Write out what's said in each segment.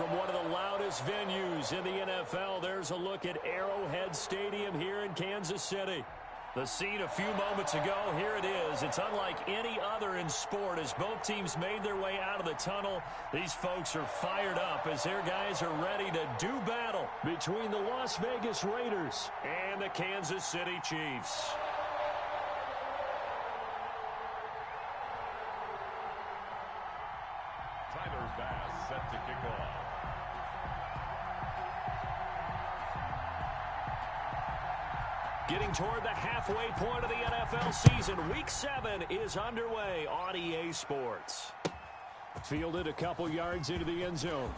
From one of the loudest venues in the NFL, there's a look at Arrowhead Stadium here in Kansas City. The scene a few moments ago, here it is. It's unlike any other in sport as both teams made their way out of the tunnel. These folks are fired up as their guys are ready to do battle between the Las Vegas Raiders and the Kansas City Chiefs. Tyler Bass set to kick off. Getting toward the halfway point of the NFL season, Week 7 is underway on EA Sports. Fielded a couple yards into the end zone.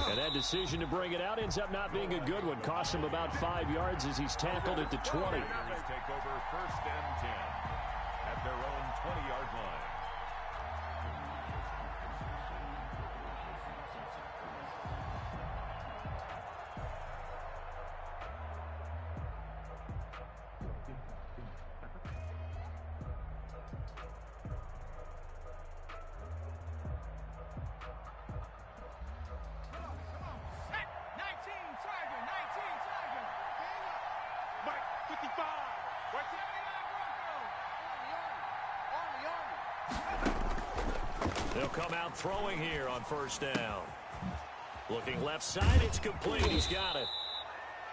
And that decision to bring it out ends up not being a good one. Cost him about 5 yards as he's tackled at the 20. Take over 1st and 10 at their own 20-yard line. They'll come out throwing here on 1st down. Looking left side, it's complete. He's got it.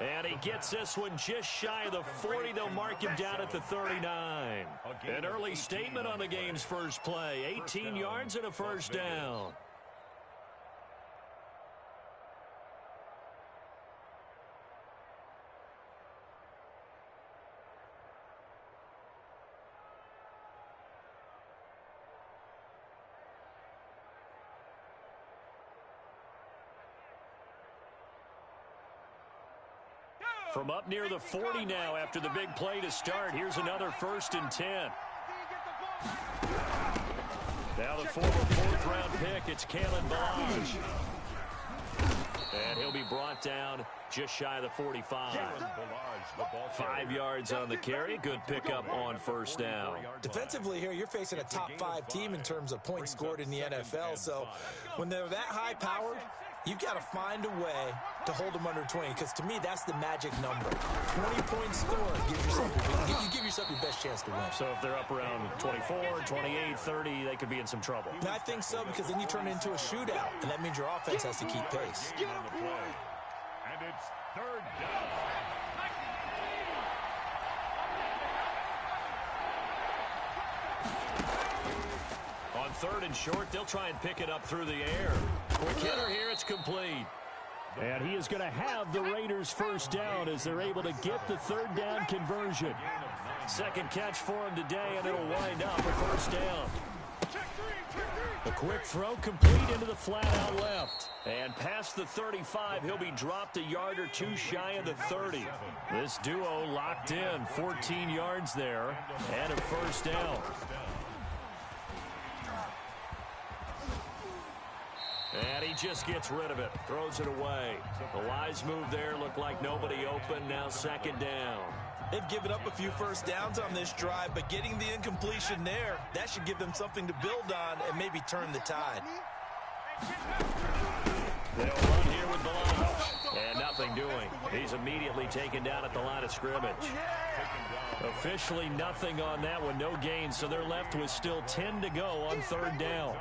And he gets this one just shy of the 40. They'll mark him down at the 39. An early statement on the game's first play. 18 yards and a 1st down. From up near the 40 now after the big play to start. Here's another 1st and 10. Now the former 4th-round pick, it's Kalen Balaj. And he'll be brought down just shy of the 45. 5 yards on the carry. Good pickup on 1st down. Defensively here, you're facing a top 5 team in terms of points scored in the NFL. So when they're that high-powered, you've got to find a way to hold them under 20, because to me, that's the magic number. 20 points scored, you give yourself your best chance to win. So if they're up around 24, 28, 30, they could be in some trouble. And I think so, because then you turn it into a shootout, and that means your offense has to keep pace. And it's 3rd down. On 3rd and short, they'll try and pick it up through the air. Quick hitter here, it's complete. And he is going to have the Raiders 1st down as they're able to get the 3rd down conversion. 2nd catch for him today, and it'll wind up a 1st down. A quick throw complete into the flat out left. And past the 35, he'll be dropped a yard or 2 shy of the 30. This duo locked in, 14 yards there, and a 1st down. And he just gets rid of it, throws it away. The wise move there, looked like nobody open, now 2nd down. They've given up a few 1st downs on this drive, but getting the incompletion there, that should give them something to build on and maybe turn the tide. They'll run here with Balaj, and nothing doing. He's immediately taken down at the line of scrimmage. Officially nothing on that one, no gain, so they're left with still 10 to go on 3rd down.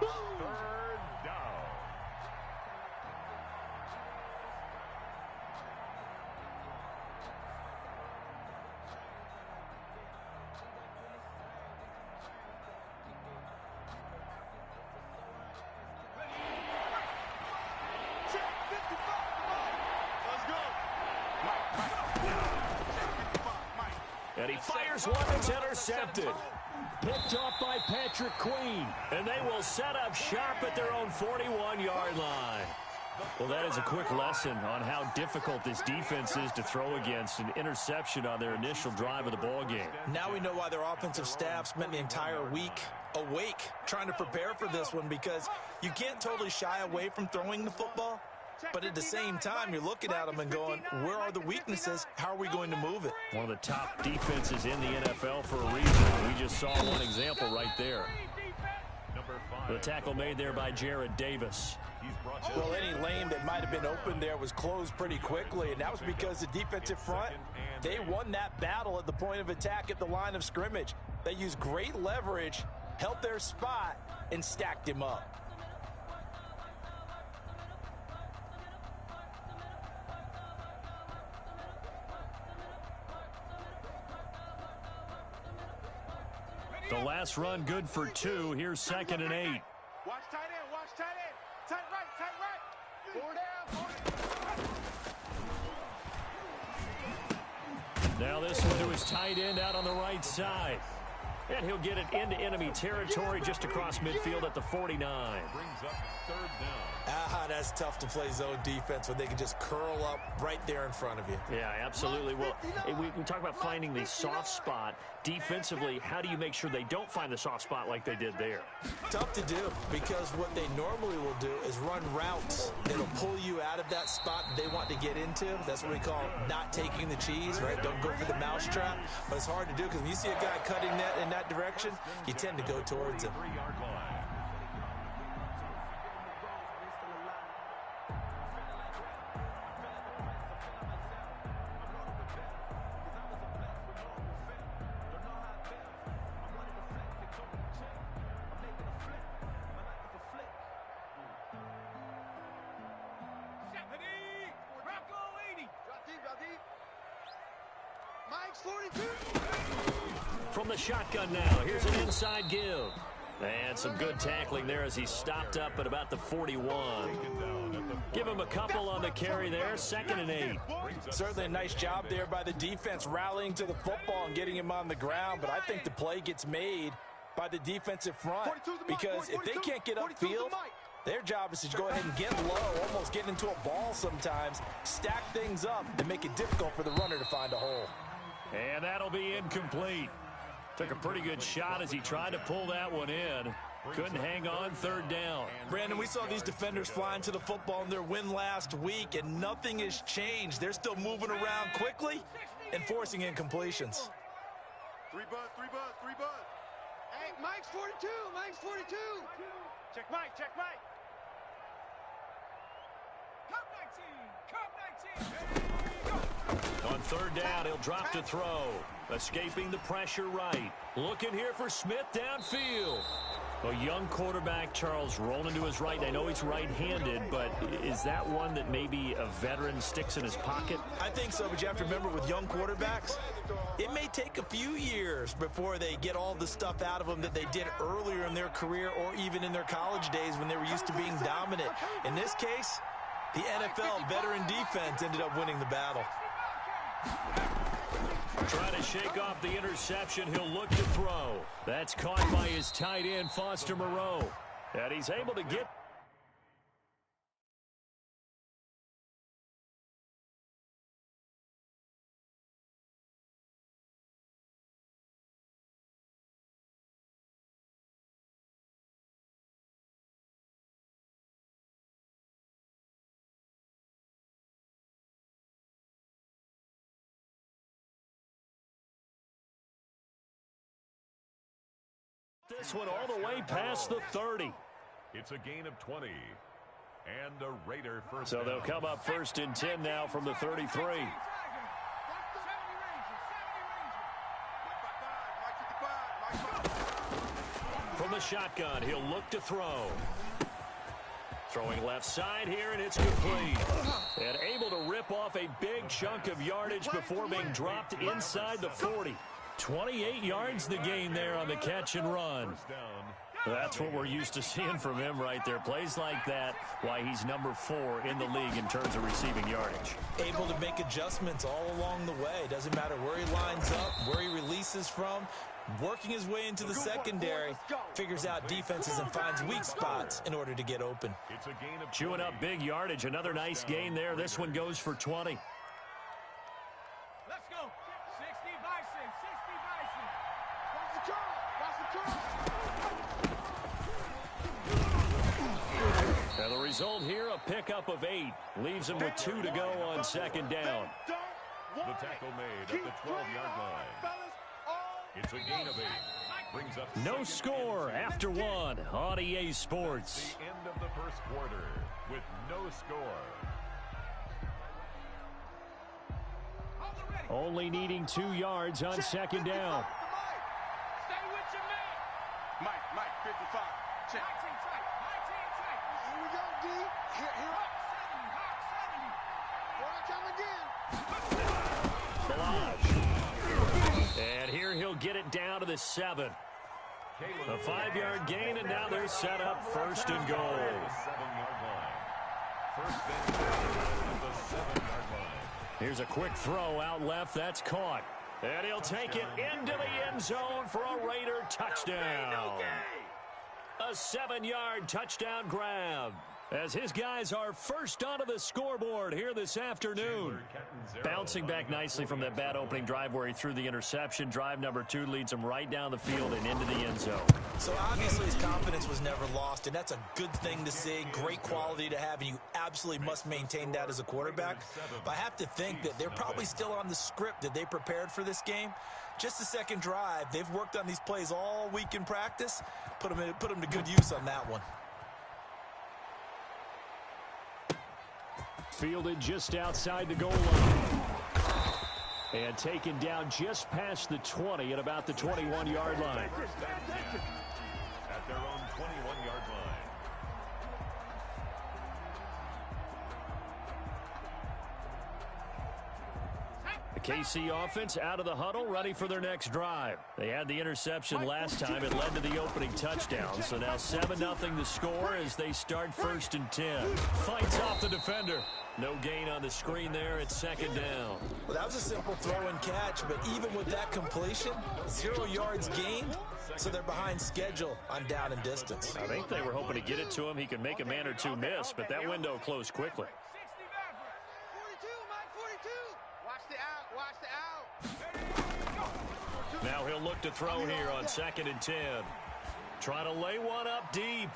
And he fires one that's intercepted. Picked off by Patrick Queen. And they will set up shop at their own 41-yard line. Well, that is a quick lesson on how difficult this defense is to throw against. An interception on their initial drive of the ballgame. Now we know why their offensive staff spent the entire week awake trying to prepare for this one, because you can't totally shy away from throwing the football. But at the same time, you're looking at them and going, where are the weaknesses? How are we going to move it? One of the top defenses in the NFL for a reason. We just saw one example right there. number 5. The tackle made there by Jared Davis. Well, any lane that might have been open there was closed pretty quickly, and that was because the defensive front, they won that battle at the point of attack at the line of scrimmage. They used great leverage, held their spot, and stacked him up. The last run good for 2. Here's 2nd and 8. Watch tight end, watch tight end. Tight right, tight right. 4 down, 4 down. Now this one to his tight end out on the right side. And he'll get it into enemy territory just across midfield at the 49. Brings up 3rd down. That's tough to play zone defense when they can just curl up right there in front of you. Yeah, absolutely. Well, we talk about finding the soft spot. Defensively, how do you make sure they don't find the soft spot like they did there? Tough to do, because what they normally will do is run routes that'll pull you out of that spot that they want to get into. That's what we call not taking the cheese, right? Don't go for the mousetrap. But it's hard to do, because when you see a guy cutting that in that direction, you tend to go towards him. 3-yard line. From the shotgun now, here's an inside give. And some good tackling there as he stopped up at about the 41. Give him a couple on the carry there, 2nd and 8. Certainly a nice job there by the defense rallying to the football and getting him on the ground, but I think the play gets made by the defensive front, because if they can't get upfield, their job is to go ahead and get low, almost get into a ball sometimes, stack things up, and make it difficult for the runner to find a hole. And that'll be incomplete. Took a pretty good shot as he tried to pull that one in. Couldn't hang on, 3rd down. Brandon, we saw these defenders flying to the football in their win last week, and nothing has changed. They're still moving around quickly and forcing incompletions. 3 bud, 3 bud, 3 bud. Hey, Mike's 42, Mike's 42. Check Mike, check Mike. On 3rd down, he'll drop to throw. Escaping the pressure right. Looking here for Smith downfield. A young quarterback, Charles, rolling to his right. I know he's right-handed, but is that one that maybe a veteran sticks in his pocket? I think so, but you have to remember with young quarterbacks, it may take a few years before they get all the stuff out of them that they did earlier in their career or even in their college days when they were used to being dominant. In this case, the NFL veteran defense ended up winning the battle. Trying to shake off the interception. He'll look to throw. That's caught by his tight end, Foster Moreau. And he's able to get... this one all the way past the 30. It's a gain of 20. And a Raider first So down. they'll come up 1st and 10 now from the 33. From the shotgun, he'll look to throw. Throwing left side here, and it's complete. And able to rip off a big chunk of yardage before being dropped inside the 40. 28 yards the gain there on the catch and run. That's what we're used to seeing from him right there. Plays like that, why he's number 4 in the league in terms of receiving yardage. Able to make adjustments all along the way. Doesn't matter where he lines up, where he releases from. Working his way into the secondary, figures out defenses and finds weak spots in order to get open. It's a gain of Chewing up big yardage. Another nice gain there. This one goes for 20. Let's go. 60 Bison, 60 Bison. And the result here, a pickup of 8. Leaves him with 2 to go on 2nd down. the tackle made at the 12-yard line. It's a gain of 8. brings up No score after one on EA Sports. the end of the first quarter with no score. Only needing 2 yards on second down. Stay with your man. Mike, 55. Check. Here we go, D. Here up. Here I come again. Barrage. And here he'll get it down to the 7. A 5-yard gain, and now they're set up first and goal. 7-yard line. First and 10 at the 7-yard line. Here's a quick throw out left. That's caught. And he'll take it into the end zone for a Raider touchdown. A 7-yard touchdown grab, as his guys are first onto the scoreboard here this afternoon. Bouncing back nicely from that bad opening drive where he threw the interception. Drive number 2 leads him right down the field and into the end zone. So obviously his confidence was never lost, and that's a good thing to see, great quality to have, and you absolutely must maintain that as a quarterback. But I have to think that they're probably still on the script that they prepared for this game. Just the second drive, they've worked on these plays all week in practice. Put them to good use on that one. Fielded just outside the goal line. And taken down just past the 20 at about the 21-yard line. At their own 21-yard line. The KC offense out of the huddle, ready for their next drive. They had the interception last time. It led to the opening touchdown. So now 7-0 the score as they start first and 10. Fights off the defender. No gain on the screen there. It's second down. Well, that was a simple throw and catch, but even with that completion, 0 yards gained, so they're behind schedule on down and distance. I think they were hoping to get it to him. He could make a man or two miss, but that window closed quickly. 42, Mike, 42. Watch the out. Now he'll look to throw here on second and 10. Trying to lay one up deep.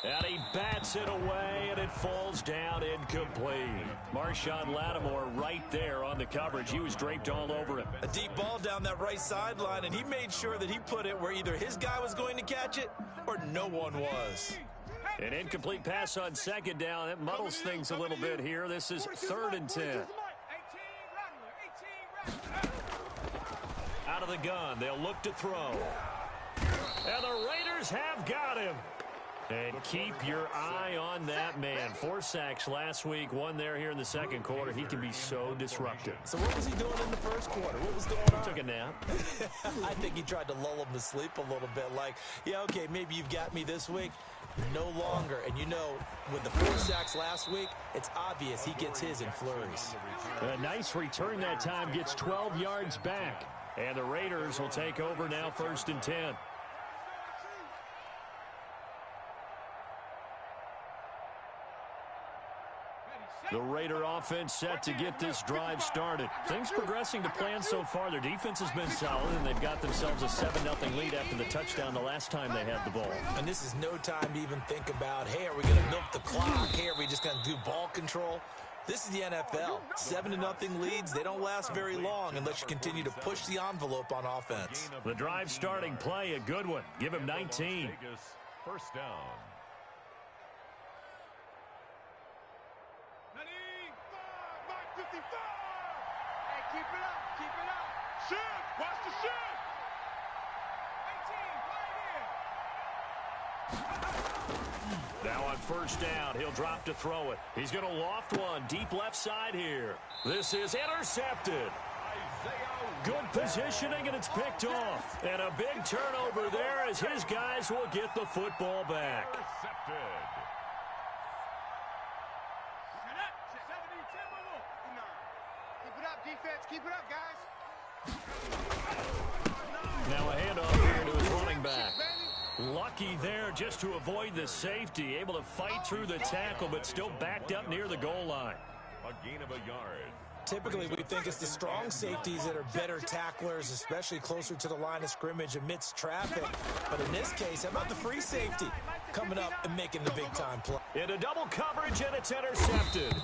And he bats it away, and it falls down incomplete. Marshawn Lattimore right there on the coverage. He was draped all over him. A deep ball down that right sideline, and he made sure that he put it where either his guy was going to catch it or no one was. An incomplete pass on second down. It muddles things a little bit here. This is third and 10. Out of the gun. They'll look to throw. And the Raiders have got him. And keep your eye on that man. 4 sacks last week, 1 there here in the second quarter. He can be so disruptive. So what was he doing in the first quarter? What was going on? Took a nap. I think he tried to lull him to sleep a little bit. Like, yeah, okay, maybe you've got me this week. No longer. And you know, with the 4 sacks last week, it's obvious he gets his in flurries. A nice return that time. Gets 12 yards back. And the Raiders will take over now first and 10. The Raider offense set to get this drive started. Things progressing to plan so far. Their defense has been solid, and they've got themselves a 7-0 lead after the touchdown the last time they had the ball. And this is no time to even think about, hey, are we going to milk the clock? Hey, are we just going to do ball control? This is the NFL. 7-0 leads, they don't last very long unless you continue to push the envelope on offense. The drive starting play, a good one. Give him 19. First down. Hey, keep it up. Shoot, watch the shoot. 18, Now on first down, he'll drop to throw it. He's going to loft one deep left side here. This is intercepted. Good positioning, and it's picked off. And a big turnover there as his guys will get the football back. Intercepted. Keep it up, defense. Keep it up, guys. Now a handoff here to his running back. Lucky there just to avoid the safety. Able to fight through the tackle, but still backed up near the goal line. A gain of a yard. Typically, we think it's the strong safeties that are better tacklers, especially closer to the line of scrimmage amidst traffic. But in this case, how about the free safety coming up and making the big-time play? Into double coverage, and it's intercepted.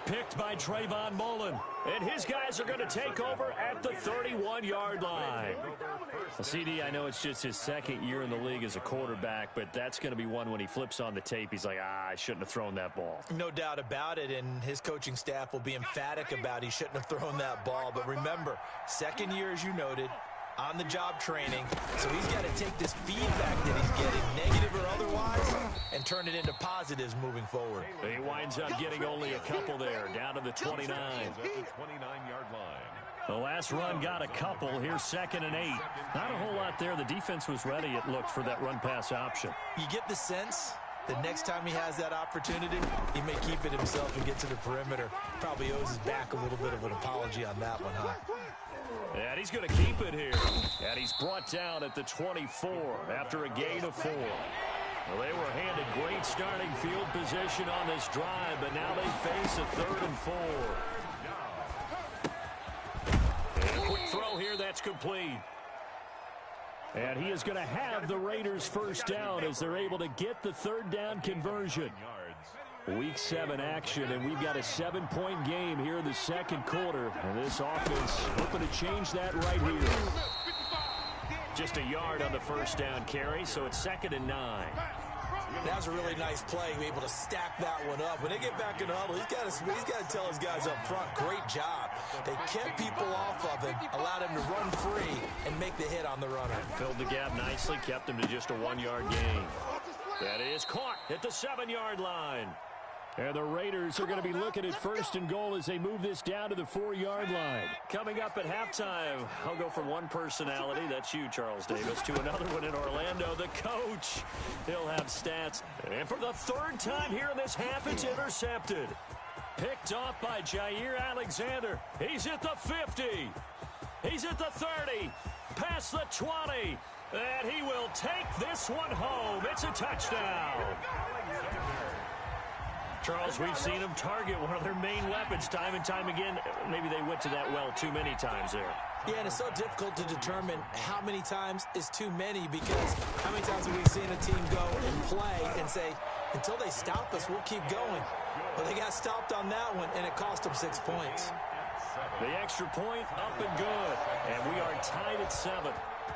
Picked by Trayvon Mullen. And his guys are going to take over at the 31-yard line. Well, CD, I know it's just his second year in the league as a quarterback, but that's going to be one when he flips on the tape. He's like, I shouldn't have thrown that ball. No doubt about it, and his coaching staff will be emphatic about he shouldn't have thrown that ball. But remember, second year, as you noted, on-the-job training, so he's got to take this feedback that he's getting, negative or otherwise, and turn it into positives moving forward. He winds up getting only a couple there, down to the 29. At the 29-yard line. The last run got a couple. Here's 2nd and 8. Not a whole lot there. The defense was ready, it looked, for that run-pass option. You get the sense that next time he has that opportunity, he may keep it himself and get to the perimeter. Probably owes his back a little bit of an apology on that one, huh? And he's going to keep it here. And he's brought down at the 24 after a gain of 4. Well, they were handed great starting field position on this drive, but now they face a 3rd and 4. And a quick throw here, that's complete. And he is going to have the Raiders first down as they're able to get the 3rd down conversion. Week 7 action, and we've got a 7-point game here in the second quarter. And this offense hoping to change that right here. Just a yard on the first down carry, so it's 2nd and 9. That was a really nice play, be able to stack that one up. When they get back in the huddle, he's got to tell his guys up front, great job. They kept people off of him, allowed him to run free, and make the hit on the runner. Filled the gap nicely, kept him to just a 1-yard gain. That is caught at the 7-yard line. And the Raiders are going to be looking at 1st and goal as they move this down to the 4-yard line. Coming up at halftime, I'll go from one personality, that's you, Charles Davis, to another one in Orlando, the coach. He'll have stats. And for the 3rd time here in this half, it's intercepted. Picked off by Jair Alexander. He's at the 50. He's at the 30. Past the 20. And he will take this one home. It's a touchdown. Charles, we've seen them target one of their main weapons time and time again. Maybe they went to that well too many times there. Yeah, and it's so difficult to determine how many times is too many, because how many times have we seen a team go and play and say, until they stop us, we'll keep going. Well, they got stopped on that one, and it cost them 6 points. The extra point up and good. And we are tied at 7.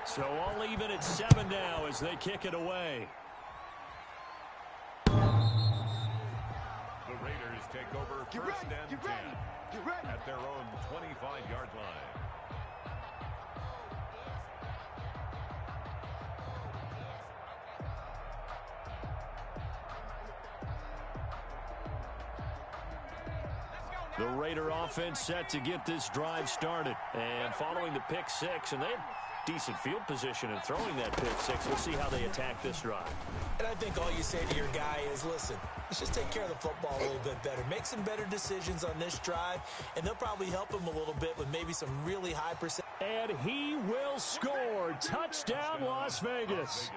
So all even at 7 now as they kick it away. The Raiders take over 1st and 10 at their own 25-yard line. The Raider offense set to get this drive started. And following the pick 6, and they had decent field position in throwing that pick 6. We'll see how they attack this drive. And I think all you say to your guy is, listen, let's just take care of the football a little bit better. Make some better decisions on this drive, and they'll probably help him a little bit with maybe some really high percent. And he will score. Touchdown, Las Vegas.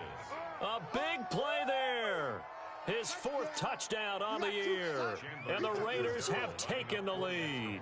A big play there. His 4th touchdown on the year. And the Raiders have taken the lead.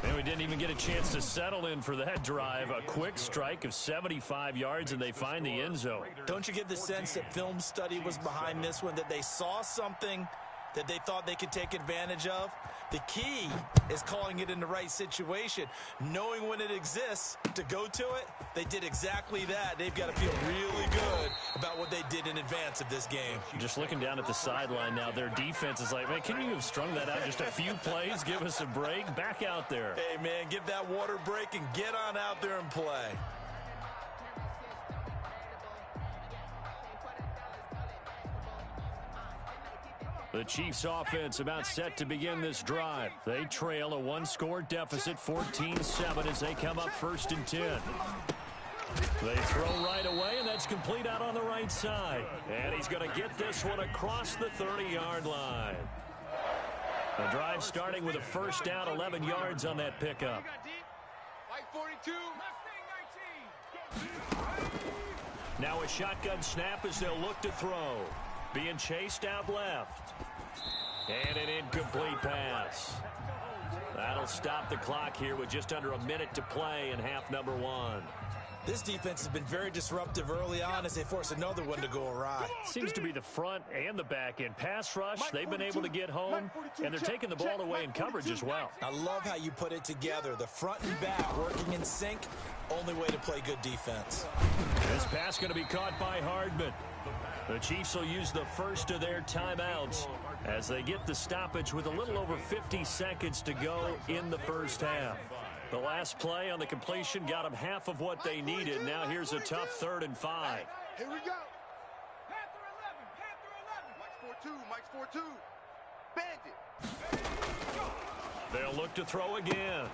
And we didn't even get a chance to settle in for that drive. A quick strike of 75 yards, and they find the end zone. Don't you get the sense that film study was behind this one, that they saw something that they thought they could take advantage of? The key is calling it in the right situation, knowing when it exists to go to it. They did exactly that. They've got to feel really good about what they did in advance of this game. Just looking down at the sideline now, their defense is like, man, can you have strung that out just a few plays? Give us a break. Back out there. Hey, man, give that water break and get on out there and play. The Chiefs offense about set to begin this drive. They trail a 1-score deficit, 14-7 as they come up 1st and 10. They throw right away, and that's complete out on the right side. And he's going to get this one across the 30-yard line. The drive starting with a 1st down, 11 yards on that pickup. Now a shotgun snap as they'll look to throw. Being chased out left. And an incomplete pass. That'll stop the clock here with just under a minute to play in half number one. This defense has been very disruptive early on as they force another one to go awry. Seems to be the front and the back end. Pass rush, they've been able to get home, and they're taking the ball away in coverage as well. I love how you put it together. The front and back working in sync, only way to play good defense. This pass going to be caught by Hardman. The Chiefs will use the first of their timeouts as they get the stoppage with a little over 50 seconds to go in the first half. The last play on the completion got them half of what they needed. Now here's a tough 3rd and 5. Here we go. Panther 11. Mike's 4-2. Bandit. They'll look to throw again.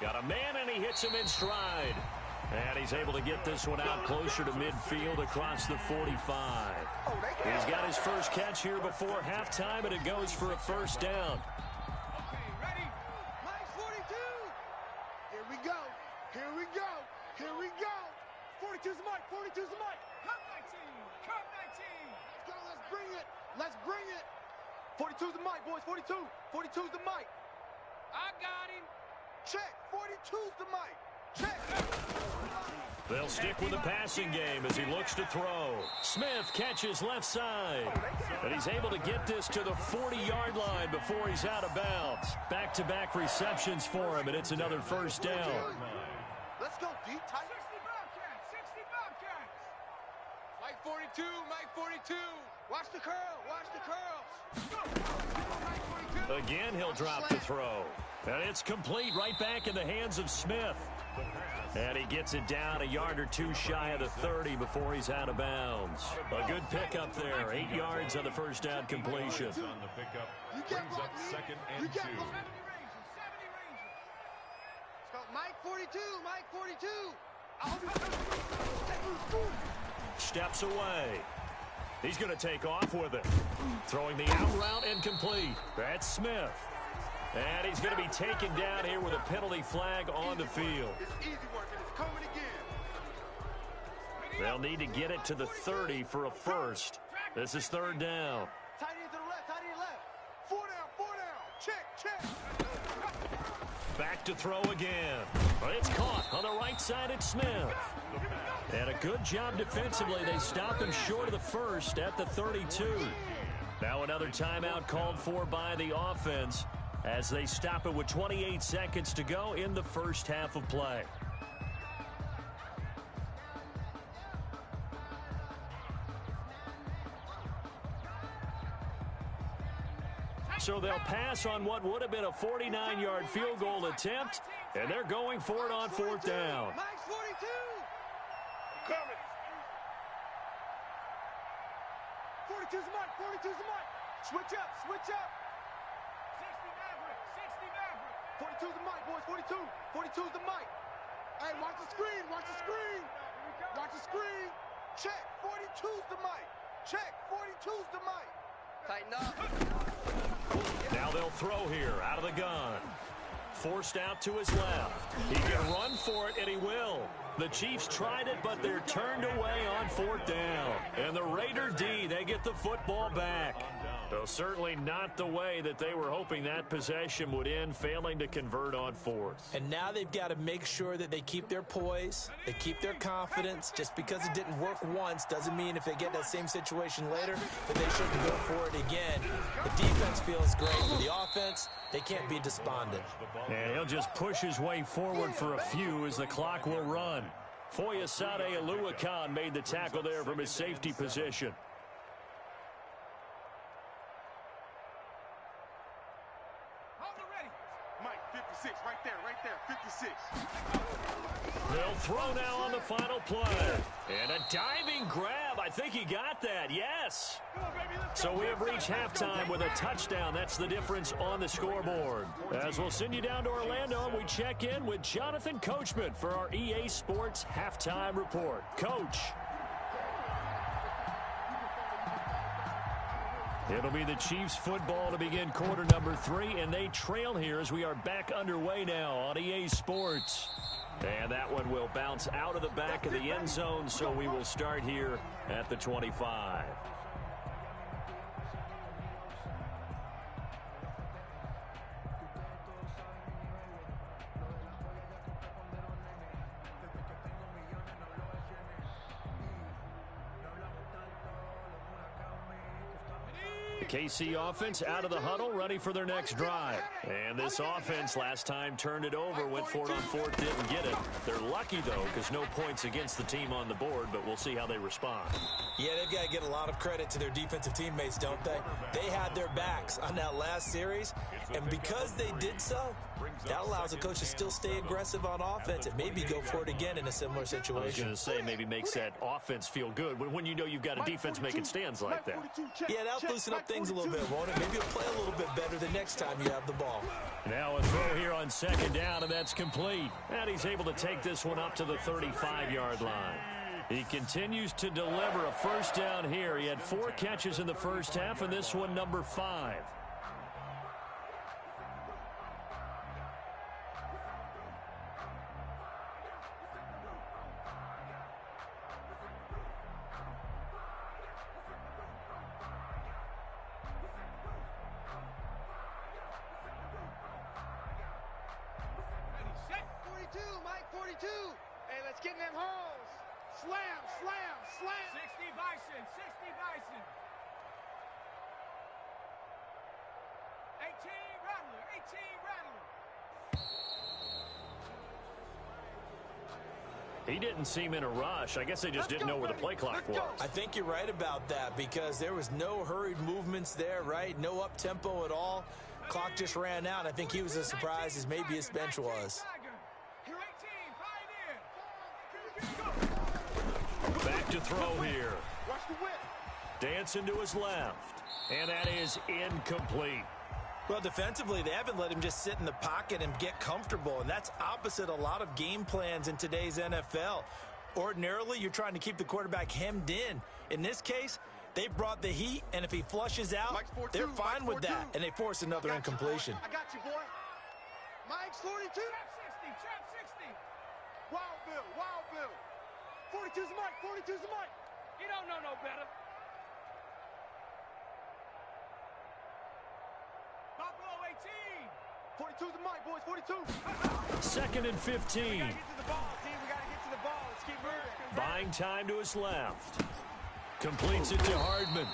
Got a man, and he hits him in stride. And he's able to get this one out closer to midfield across the 45. He's got his first catch here before halftime, and it goes for a first down. Okay, ready? Mike's 42. Here we go. 42's the Mike. 42's the Mike. Come 19. Let's bring it. 42's the Mike, boys. 42. 42's the Mike. I got him. Check. 42's the Mike. Check. They'll stick with the passing game as he looks to throw. Smith catches left side. And he's able to get this to the 40-yard line before he's out of bounds. Back-to-back receptions for him, and it's another first down. Let's go, D. Tight. 60 Bobcats. Mike 42. Watch the curls. Again, he'll drop the throw. And it's complete right back in the hands of Smith. And he gets it down a yard or two shy of the 30 before he's out of bounds. A good pickup there. 8 yards on the first down completion. On the pickup, brings up 2nd and 2. Mike 42. Steps away. He's going to take off with it. Throwing the out route incomplete. That's Smith. And he's going to be taken down here with a penalty flag on the field. It's easy work, and it's coming again. They'll need to get it to the 30 for a first. This is 3rd down. Tight end to the left. 4 down. Check. Back to throw again. But it's caught on the right side at Smith. And a good job defensively. They stop him short of the first at the 32. Now another timeout called for by the offense as they stop it with 28 seconds to go in the first half of play. So they'll pass on what would have been a 49-yard field goal attempt, and they're going for it on 4th down. Mike's 42. Coming. 42's the Mike. Switch up. 60 Maverick. 42's the Mike, boys. 42's the Mike. Hey, watch the screen. Check. 42's the Mike. 42's the Mike. Tighten up. Now they'll throw here out of the gun. Forced out to his left. He can run for it, and he will. The Chiefs tried it, but they're turned away on 4th down. And the Raider D, they get the football back. Though certainly not the way that they were hoping that possession would end, failing to convert on 4th. And now they've got to make sure that they keep their poise, they keep their confidence. Just because it didn't work once doesn't mean if they get that same situation later that they shouldn't go for it again. The defense feels great. For the offense, they can't be despondent. And he'll just push his way forward for a few as the clock will run. Foyesade Oluwakan made the tackle there from his safety position. Mike, 56, right there, 56. They'll throw now on the final play. And a diving grab. I think he got that, yes. So we have reached halftime with a touchdown. That's the difference on the scoreboard. As we'll send you down to Orlando, and we check in with Jonathan Coachman for our EA Sports Halftime Report. Coach. It'll be the Chiefs football to begin quarter number 3, and they trail here as we are back underway now on EA Sports. And that one will bounce out of the back of the end zone, so we will start here at the 25. KC offense out of the huddle, ready for their next drive. And this offense last time turned it over, went for it on fourth, didn't get it. They're lucky, though, because no points against the team on the board, but we'll see how they respond. Yeah, they've got to get a lot of credit to their defensive teammates, don't they? They had their backs on that last series, and because they did so, that allows the coach to still stay aggressive on offense and maybe go for it again in a similar situation. I was going to say, maybe makes that offense feel good when you know you've got a defense making stands like that. Yeah, that'll loosen up things a little bit, won't it? Maybe you'll play a little bit better the next time you have the ball. Now a throw here on second down, and that's complete. And he's able to take this one up to the 35-yard line. He continues to deliver a first down here. He had 4 catches in the first half, and this one number 5. Mike 42. Hey, let's get in them holes. Slam, slam, slam. 60 Bison, 60 Bison. 18 Rattler, 18 Rattler. He didn't seem in a rush. I guess they just didn't know where the play clock was. I think you're right about that because there was no hurried movements there, right? No up-tempo at all. Clock just ran out. I think he was as surprised as maybe his bench was. Back to throw here. Dancing to his left. And that is incomplete. Well, defensively, they haven't let him just sit in the pocket and get comfortable, and that's opposite a lot of game plans in today's NFL. Ordinarily, you're trying to keep the quarterback hemmed in. In this case, they brought the heat, and if he flushes out, they're fine with that, and they force another incompletion. I got you, boy. Mike's 42. Trap 60, trap 60. Wild Bill, Wild Bill. 42's the Mike, 42's the Mike. You don't know no better. Buffalo 18. 42's the Mike, boys, 42. Second and 15. We gotta get to the ball, team. We gotta get to the ball. Let's keep moving. Buying time to his left. Completes it to Hardman.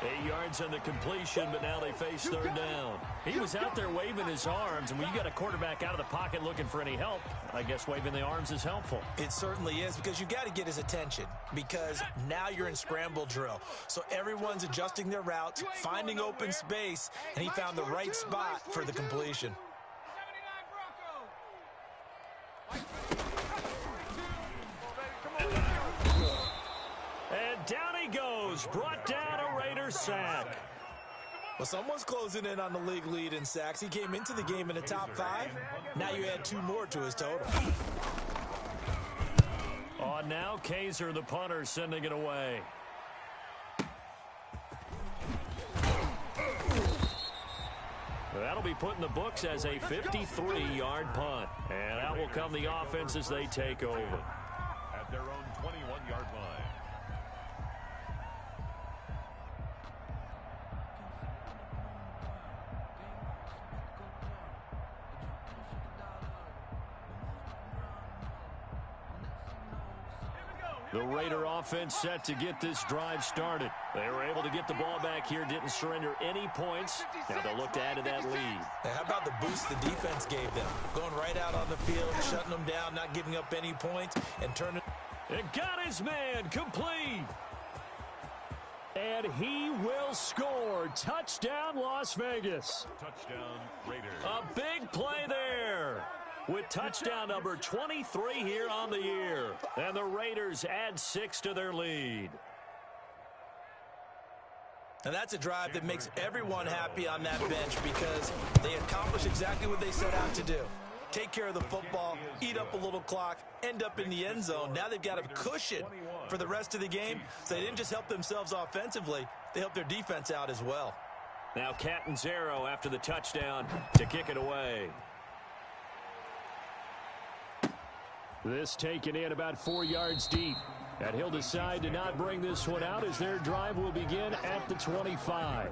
8 yards on the completion, but now they face third down. He was out there waving his arms, and when you got a quarterback out of the pocket looking for any help, I guess waving the arms is helpful. It certainly is because you got to get his attention because now you're in scramble drill. So everyone's adjusting their routes, finding open space, and he found the right spot for the completion. 79 And down he goes, brought down a Raider sack. Well, someone's closing in on the league lead in sacks. He came into the game in the top 5. Now you add 2 more to his total. On now, Kaiser, the punter, sending it away. That'll be put in the books as a 53-yard punt. And out will come the offense as they take over. At their own 21-yard line. The Raider offense set to get this drive started. They were able to get the ball back here, didn't surrender any points. Now they'll look to add to that lead. Now, how about the boost the defense gave them? Going right out on the field, shutting them down, not giving up any points, and turning. And got his man complete. And he will score. Touchdown, Las Vegas. Touchdown, Raiders. A big play there. With touchdown number 23 here on the year. And the Raiders add 6 to their lead. And that's a drive that makes everyone happy on that bench because they accomplish exactly what they set out to do. Take care of the football, eat up a little clock, end up in the end zone. Now they've got a cushion for the rest of the game. So they didn't just help themselves offensively, they helped their defense out as well. Now Catanzaro after the touchdown to kick it away. This taken in about 4 yards deep. And he'll decide to not bring this one out as their drive will begin at the 25.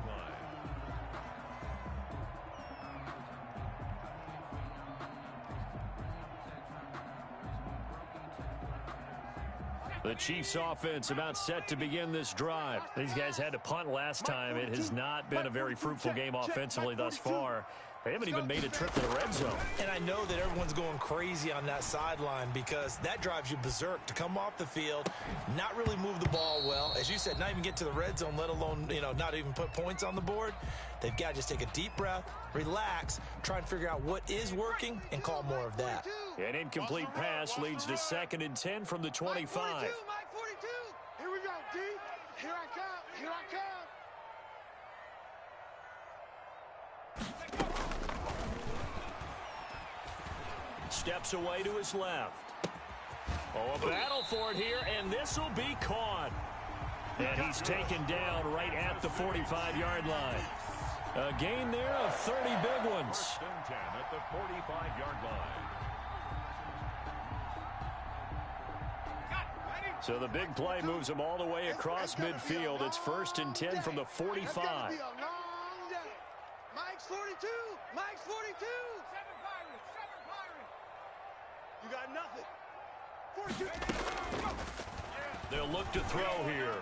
The Chiefs offense about set to begin this drive. These guys had to punt last time. It has not been a very fruitful game offensively thus far. They haven't even made a trip to the red zone. And I know that everyone's going crazy on that sideline because that drives you berserk to come off the field, not really move the ball well. As you said, not even get to the red zone, let alone, not even put points on the board. They've got to just take a deep breath, relax, try and figure out what is working, and call more of that. An incomplete pass leads to 2nd and 10 from the 25. Mike 42. Here we go, D. Here I come. Here I come. Steps away to his left. Oh, a battle for it here, and this will be caught. And he's taken down right at the 45-yard line. A gain there of 30 big ones. 1st and 10 at the 45-yard line. So the big play moves him all the way across midfield. It's 1st and 10 from the 45. Mike's 42. Mike's 42. 7 Pirates. You got nothing. 42. They'll look to throw here.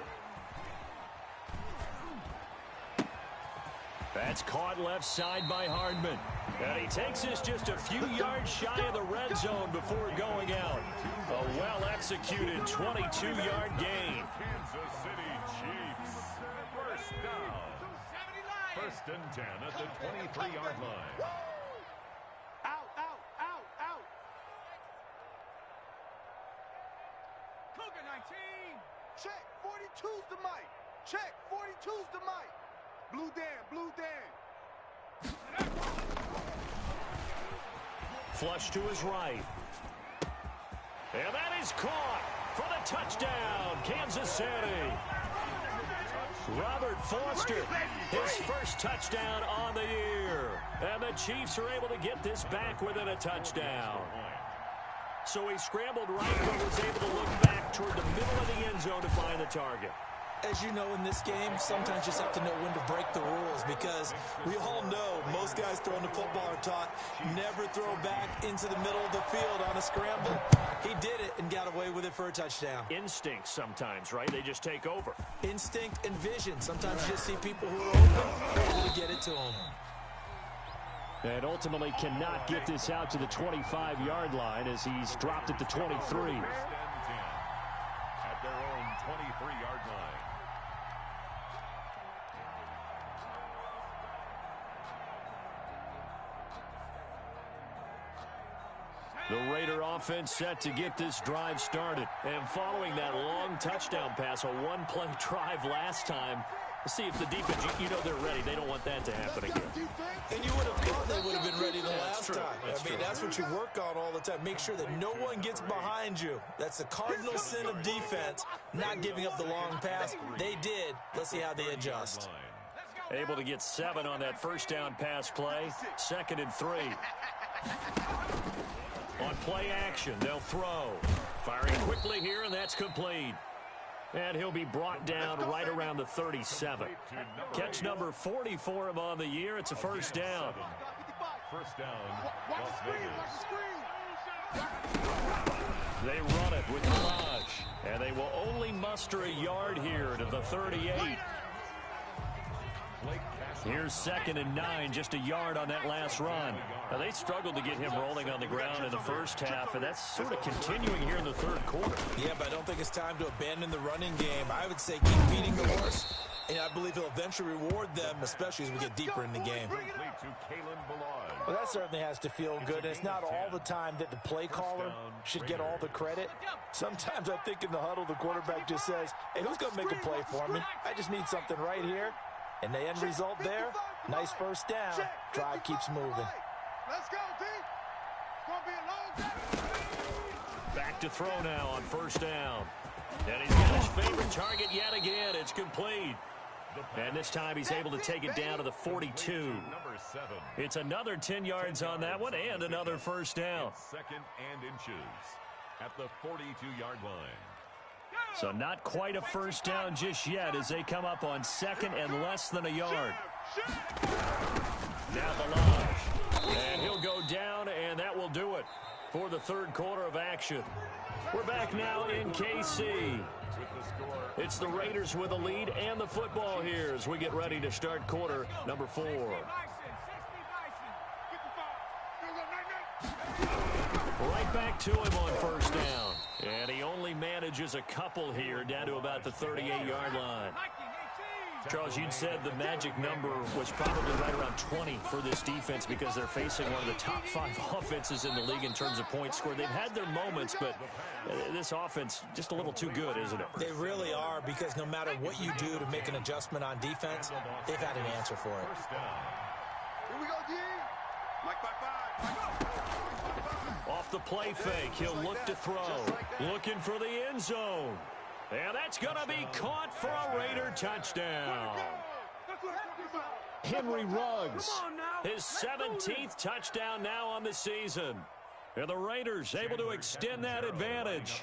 That's caught left side by Hardman. And he takes this just a few yards shy of the red zone before going out. A well-executed 22-yard gain. Kansas City Chiefs. 1st down. 1st and 10 at the 23-yard line. Out. Cougar 19. Check. 42's the mic. Check. 42's the mic. Blue Dan. Flush to his right. And that is caught for the touchdown, Kansas City. Robert Foster, his first touchdown on the year. And the Chiefs are able to get this back within a touchdown. So he scrambled right, but was able to look back toward the middle of the end zone to find the target. As you know, in this game, sometimes you just have to know when to break the rules because we all know most guys throwing the football are taught never throw back into the middle of the field on a scramble. He did it and got away with it for a touchdown. Instinct sometimes, right? They just take over. Instinct and vision. Sometimes you just see people who are open, able to get it to them. And ultimately cannot get this out to the 25-yard line as he's dropped at the 23. 1st and 10 at their own 23-yard line. The Raider offense set to get this drive started. And following that long touchdown pass, a one-play drive last time, let's see if the defense, you know they're ready. They don't want that to happen again. And you would have thought they would have been ready the last time. That's what you work on all the time. Make sure that no one gets behind you. That's the cardinal sin of defense, not giving up the long pass. They did. Let's see how they adjust. Able to get 7 on that first down pass play. 2nd and 3. On play action, they'll throw. Firing quickly here, and that's complete. And he'll be brought down right around the 37. Catch number 40 for him on the year. It's a 1st down. 1st down, Las Vegas. They run it with Mirage. And they will only muster a yard here to the 38. Here's 2nd and 9, just a yard on that last run. Now, they struggled to get him rolling on the ground in the first half, and that's sort of continuing here in the 3rd quarter. Yeah, but I don't think it's time to abandon the running game. I would say keep feeding the horse, and I believe he'll eventually reward them, especially as we get deeper in the game. Well, that certainly has to feel good. It's not all the time that the play caller should get all the credit. Sometimes I think in the huddle, the quarterback just says, hey, who's going to make a play for me? I just need something right here. And the end result there, nice 1st down. Drive keeps moving. Let's go, D. It's going to be a long day. Back to throw now on 1st down. And he's got his favorite target yet again. It's complete. And this time he's able to take it down to the 42. It's another 10 yards on that one and another 1st down. 2nd and inches at the 42-yard line. So not quite a 1st down just yet as they come up on 2nd and less than a yard. Now Balaj. And he'll go down, and that will do it for the 3rd quarter of action. We're back now in KC. It's the Raiders with a lead and the football here as we get ready to start quarter number 4. Right back to him on first down. And he only manages a couple here down to about the 38-yard line. Charles, you'd said the magic number was probably right around 20 for this defense because they're facing one of the top 5 offenses in the league in terms of points scored. They've had their moments, but this offense just a little too good, isn't it? They really are, because no matter what you do to make an adjustment on defense, they've had an answer for it. Here we go, D. Mike by 5. Off the play fake, he'll look to throw. Looking for the end zone. And that's going to be caught for a Raider touchdown. Henry Ruggs, his 17th touchdown now on the season. And the Raiders able to extend that advantage.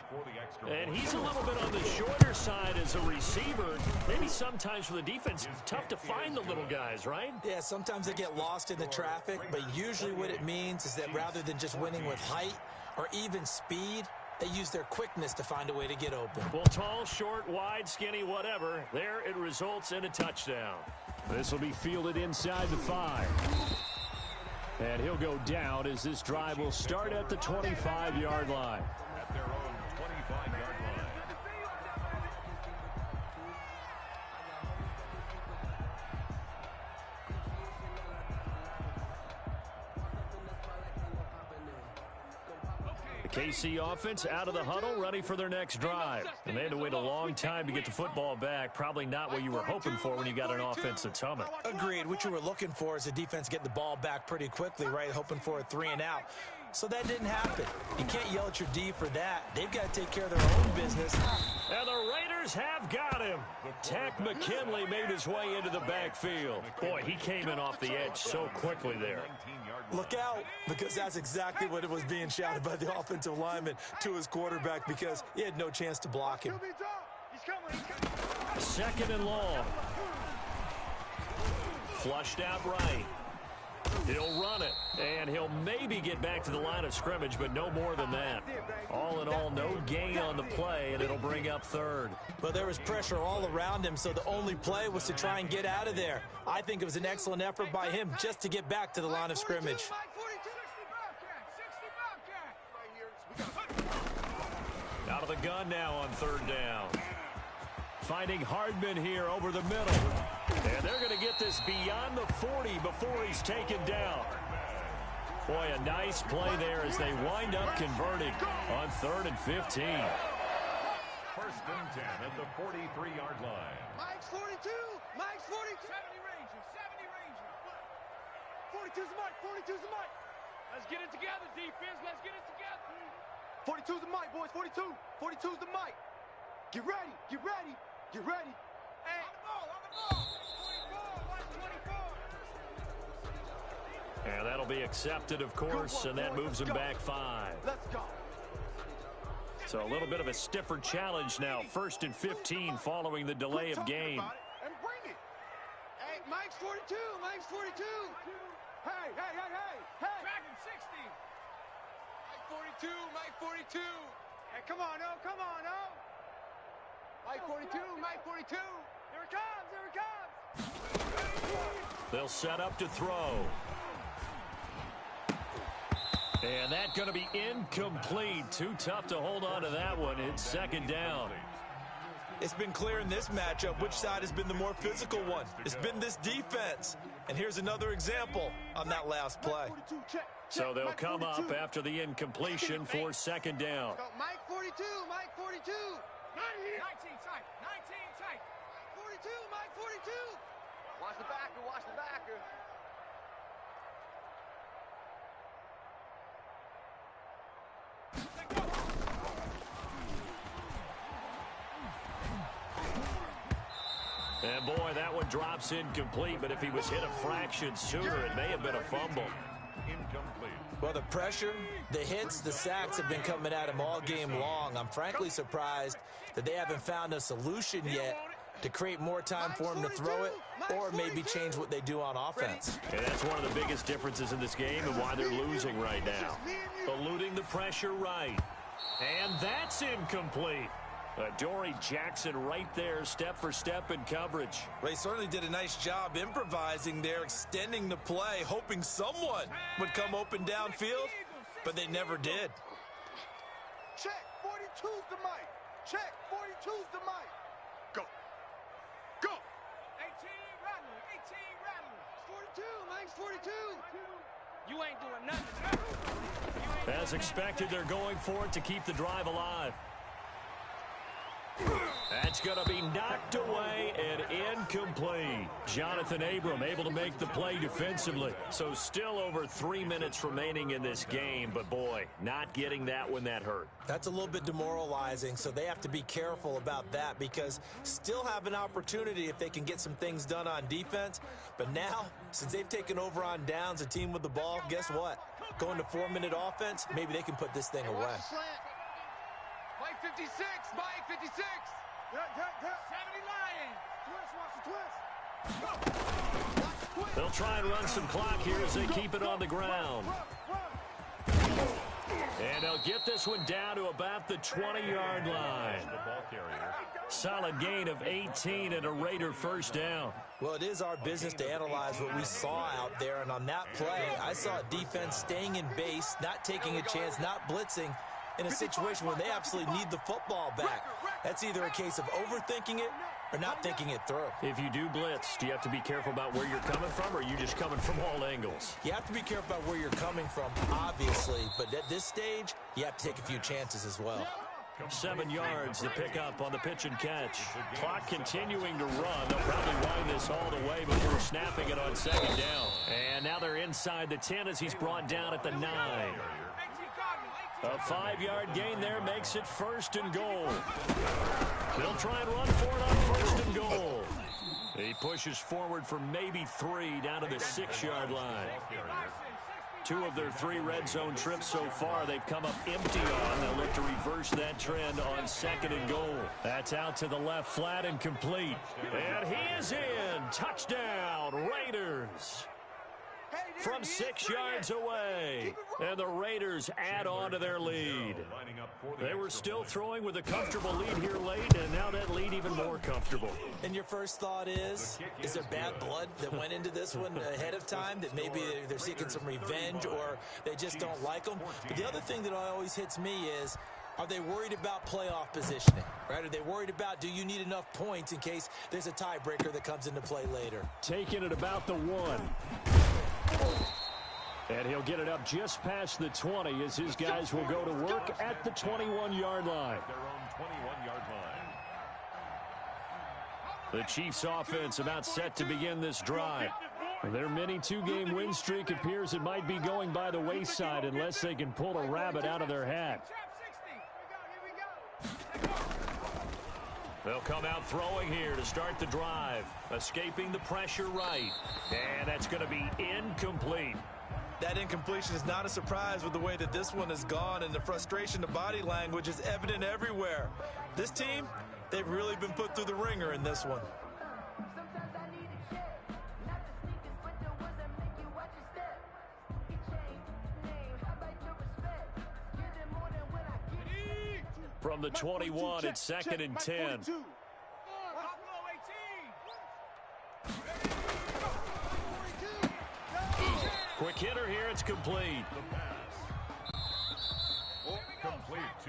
And he's a little bit on the shorter side as a receiver. Maybe sometimes for the defense, tough to find the little guys, right? Yeah, sometimes they get lost in the traffic, but usually what it means is that rather than just winning with height or even speed, they use their quickness to find a way to get open. Well, tall, short, wide, skinny, whatever. There it results in a touchdown. This will be fielded inside the 5. And he'll go down as this drive will start at the 25-yard line. At their own 25-yard line. KC offense out of the huddle, ready for their next drive. And they had to wait a long time to get the football back. Probably not what you were hoping for when you got an offense that's humming. Agreed. What you were looking for is the defense get the ball back pretty quickly, right? Hoping for a 3 and out. So that didn't happen. You can't yell at your D for that. They've got to take care of their own business. And the Raiders have got him. Tack McKinley made his way into the backfield. Boy, he came in off the edge so quickly there. Look out, because that's exactly what it was being shouted by the offensive lineman to his quarterback, because he had no chance to block him. Second and long. Flushed out right. He'll run it, and he'll maybe get back to the line of scrimmage, but no more than that. All in all, no gain on the play, and it'll bring up third. Well, there was pressure all around him, so the only play was to try and get out of there. I think it was an excellent effort by him just to get back to the line of scrimmage. Out of the gun now on third down. Finding Hardman here over the middle. And they're going to get this beyond the 40 before he's taken down. Boy, a nice play there as they wind up converting on 3rd and 15. First and 10 at the 43-yard line. Mike's 42. Mike's 42. 70 Ranger. 70 Ranger. 42's the Mike. 42's the Mike. Let's get it together, defense. Let's get it together. 42's the Mike, boys. 42. 42's the Mike. Get ready. Get ready. Get ready. Hey. On the ball. 24. And that'll be accepted, of course, and that moves him back 5. Let's go. So a little bit of a stiffer challenge now. 1st and 15 following the delay of game. And bring it. Hey, Mike's 42. Mike's 42. Hey. Dragon 60. Mike 42. Mike 42. Hey, come on, oh. Come on, oh. Mike 42. Mike 42. Here it comes. Here it comes. They'll set up to throw. And that's going to be incomplete. Too tough to hold on to that one. It's second down. It's been clear in this matchup which side has been the more physical one. It's been this defense. And here's another example on that last play. So they'll come up after the incompletion for second down. Mike 42. Mike 42. 19 tight. 19 tight. 42. Mike 42. Watch the backer. Watch the backer. And boy, that one drops incomplete, but if he was hit a fraction sooner, it may have been a fumble. Incomplete. Well, the pressure, the hits, the sacks have been coming at him all game long. I'm frankly surprised that they haven't found a solution yet to create more time for him to throw it or maybe change what they do on offense. And that's one of the biggest differences in this game and why they're losing right now. Eluding the pressure right. And that's incomplete. Dory Jackson right there, step for step in coverage. They certainly did a nice job improvising there, extending the play, hoping someone would come open downfield, but they never did. Check, 42's the mic. Check, 42's the mic. Go. Go. 18 Rattler, 18 Rattler. 42, Mike's 42. You ain't doing nothing. As expected, they're going for it to keep the drive alive. That's going to be knocked away and incomplete. Jonathan Abram able to make the play defensively. So still over 3 minutes remaining in this game, but boy, not getting that when that hurt. That's a little bit demoralizing, so they have to be careful about that because still have an opportunity if they can get some things done on defense. But now, since they've taken over on downs, a team with the ball, guess what? Going to 4-minute offense, maybe they can put this thing away. Mike 56, Mike 56. 70 Lions. Twist. They'll try and run some clock here as they keep it on the ground. And they'll get this one down to about the 20-yard line. Solid gain of 18 and a Raider first down. Well, it is our business to analyze what we saw out there, and on that play, I saw a defense staying in base, not taking a chance, not blitzing, in a situation where they absolutely need the football back. That's either a case of overthinking it or not thinking it through. If you do blitz, do you have to be careful about where you're coming from, or are you just coming from all angles? You have to be careful about where you're coming from, obviously, but at this stage, you have to take a few chances as well. 7 yards to pick up on the pitch and catch. Clock continuing to run. They'll probably wind this all the way before snapping it on second down. And now they're inside the 10 as he's brought down at the 9. A 5-yard gain there makes it 1st and goal. They'll try and run for it on 1st and goal. He pushes forward for maybe 3 down to the 6-yard line. 2 of their 3 red zone trips so far they've come up empty on. They'll look to reverse that trend on 2nd and goal. That's out to the left flat and complete. And he is in. Touchdown, Raiders. From 6 yards away. And the Raiders add on to their lead. They were still throwing with a comfortable lead here late, and now that lead even more comfortable. And your first thought is there bad blood that went into this one ahead of time, that maybe they're seeking some revenge or they just don't like them? But the other thing that always hits me is, are they worried about playoff positioning? Right? Are they worried about, do you need enough points in case there's a tiebreaker that comes into play later? Taking it about the 1. And he'll get it up just past the 20 as his guys will go to work at the 21-yard line. The Chiefs offense about set to begin this drive. Their mini 2-game win streak appears it might be going by the wayside unless they can pull a rabbit out of their hat. They'll come out throwing here to start the drive. Escaping the pressure right. And that's going to be incomplete. That incompletion is not a surprise with the way that this one has gone, and the frustration, the body language is evident everywhere. This team, they've really been put through the ringer in this one. From the 21, it's 2nd and 10. Quick hitter here, it's complete.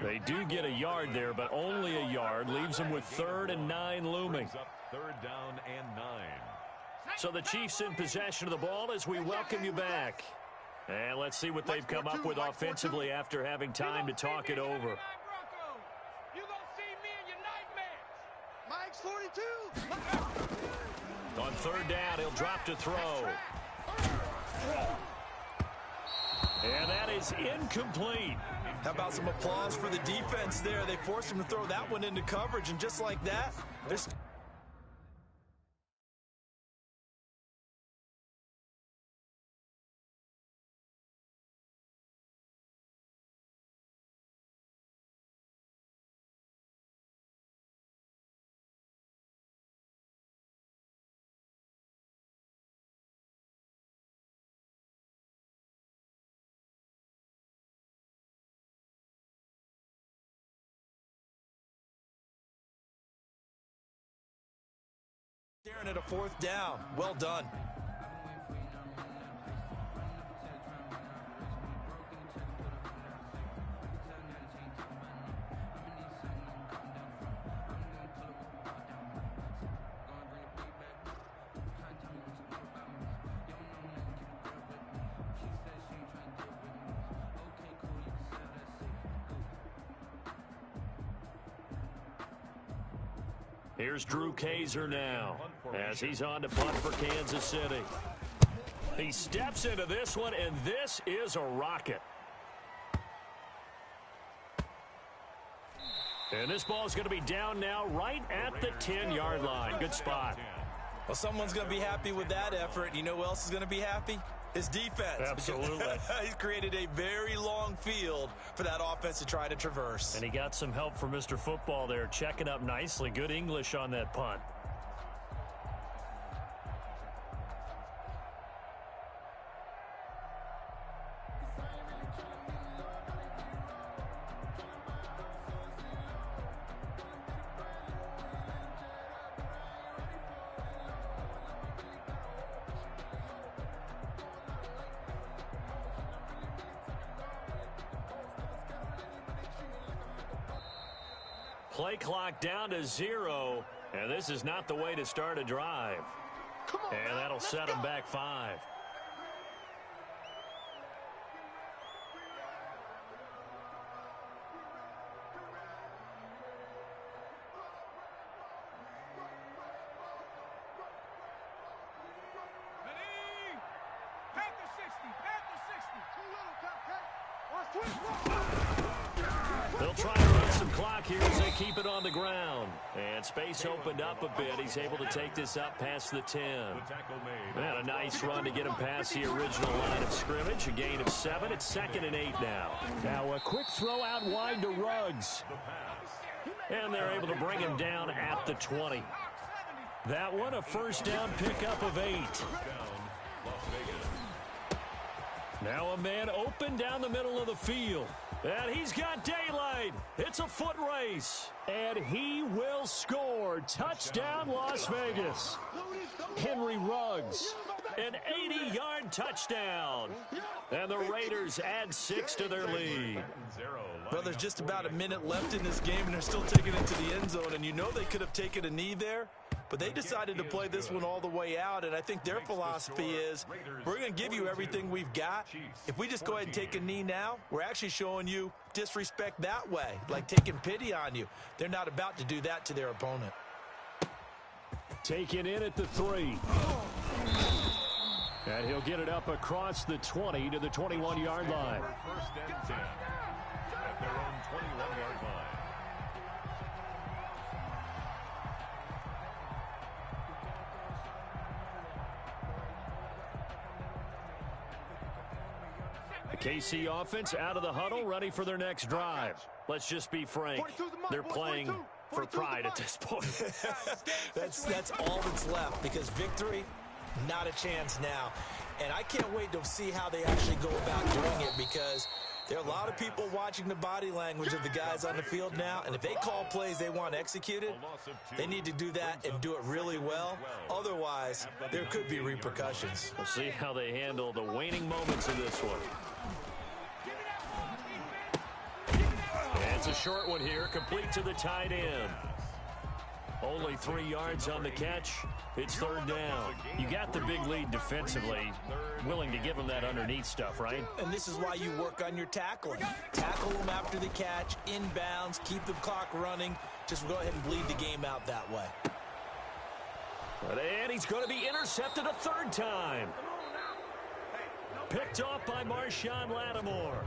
They do get a yard there, but only a yard. Leaves them with 3rd and 9 looming. 3rd down and 9. So the Chiefs in possession of the ball as we welcome you back. And let's see what they've come up with offensively after having time to talk it over. Mike's 42. On 3rd down, he'll drop to throw. And that is incomplete. How about some applause for the defense there? They forced him to throw that one into coverage, and just like that, there's and at a 4th down. Well done. Here's Drew Kaiser now as he's on to punt for Kansas City. He steps into this one, and this is a rocket. And this ball is going to be down now right at the 10-yard line. Good spot. Well, someone's going to be happy with that effort. You know who else is going to be happy? His defense. Absolutely. He's created a very long field for that offense to try to traverse. And he got some help from Mr. Football there, checking up nicely. Good English on that punt. Play clock down to 0, and this is not the way to start a drive. And that'll set them back 5. They'll try to run some clock here as they keep it on the ground. And space opened up a bit. He's able to take this up past the 10. And a nice run to get him past the original line of scrimmage. A gain of 7. It's 2nd and 8 now. Now a quick throw out wide to Ruggs. And they're able to bring him down at the 20. That one a first down pickup of 8. Now a man open down the middle of the field. And he's got daylight. It's a foot race. And he will score. Touchdown, Las Vegas. Henry Ruggs. An 80-yard touchdown. And the Raiders add 6 to their lead. Well, there's just about a minute left in this game, and they're still taking it to the end zone. And you know they could have taken a knee there. But they decided to play this one all the way out, and I think their philosophy is we're going to give you everything we've got. If we just go ahead and take a knee now, we're actually showing you disrespect that way, like taking pity on you. They're not about to do that to their opponent. Taken in at the 3. And he'll get it up across the 20 to the 21-yard line. First and 10 at their own 21-yard line. The KC offense out of the huddle, ready for their next drive. Let's just be frank. They're playing for pride at this point. That's all that's left, because victory, not a chance now. And I can't wait to see how they actually go about doing it, because there are a lot of people watching the body language of the guys on the field now, and if they call plays they want executed, they need to do that and do it really well. Otherwise, there could be repercussions. We'll see how they handle the waning moments of this one. And it's a short one here, complete to the tight end. Only 3 yards on the catch. It's 3rd down. You got the big lead defensively. Willing to give them that underneath stuff, right? And this is why you work on your tackling. Tackle them after the catch, inbounds, keep the clock running. Just go ahead and bleed the game out that way. And he's going to be intercepted a 3rd time. Picked off by Marshawn Lattimore.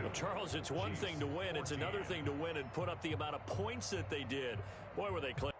Well, Charles, it's one thing to win. It's another thing to win and put up the amount of points that they did. Boy, were they close.